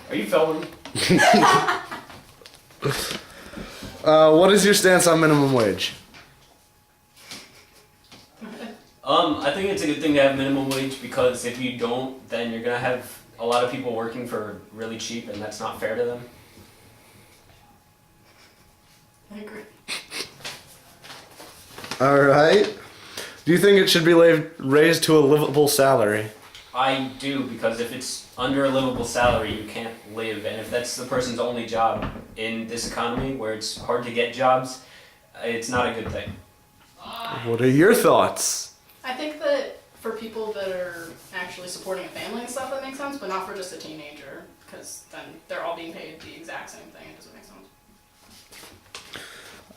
Are you filming? What is your stance on minimum wage? I think it's a good thing to have minimum wage because if you don't, then you're gonna have a lot of people working for really cheap, and that's not fair to them. I agree. All right. Do you think it should be raised to a livable salary? I do, because if it's under a livable salary, you can't live, and if that's the person's only job in this economy where it's hard to get jobs, it's not a good thing. What are your thoughts? I think that for people that are actually supporting a family and stuff, that makes sense, but not for just a teenager, because then they're all being paid the exact same thing. It doesn't make sense.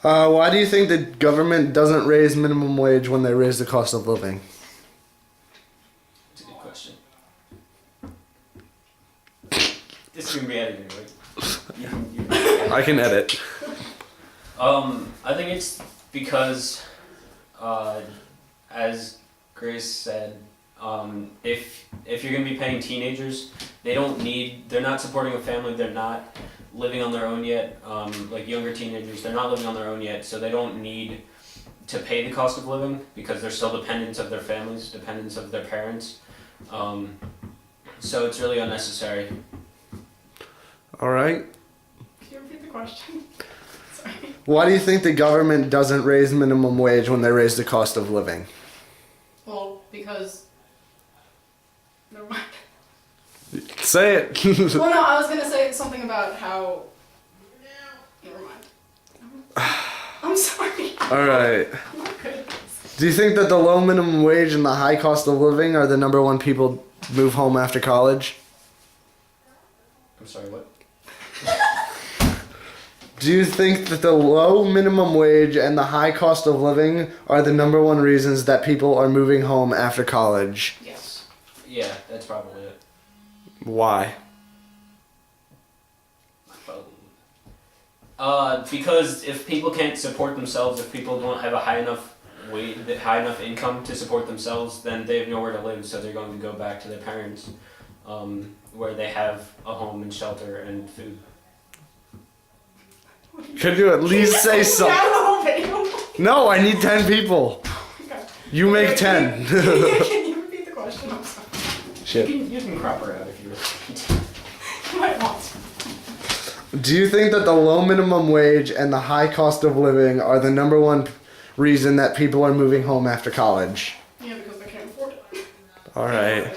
Why do you think the government doesn't raise minimum wage when they raise the cost of living? It's a good question. This is gonna be edited, right? I can edit. I think it's because, as Grace said, if you're gonna be paying teenagers, they're not supporting a family, they're not living on their own yet, like younger teenagers, they're not living on their own yet, so they don't need to pay the cost of living because they're still dependents of their families, dependents of their parents. So it's really unnecessary. All right. Can you repeat the question? Sorry. Why do you think the government doesn't raise minimum wage when they raise the cost of living? Well, because... Never mind. Say it. Well, no, I was gonna say something about how... Never mind. I'm sorry. All right. I'm not good at this. Do you think that the low minimum wage and the high cost of living are the number one people move home after college? I'm sorry, what? Do you think that the low minimum wage and the high cost of living are the number one reasons that people are moving home after college? Yes. Yeah, that's probably it. Why? Because if people can't support themselves, if people don't have a high enough income to support themselves, then they have nowhere to live, so they're going to go back to their parents, where they have a home and shelter and food. Could you at least say something? No, I need 10 people. Okay. You make 10. Can you repeat the question? I'm sorry. Shit. You can crop her out if you really You might want to. Do you think that the low minimum wage and the high cost of living are the number one reason that people are moving home after college? Yeah, because they can't afford it. All right.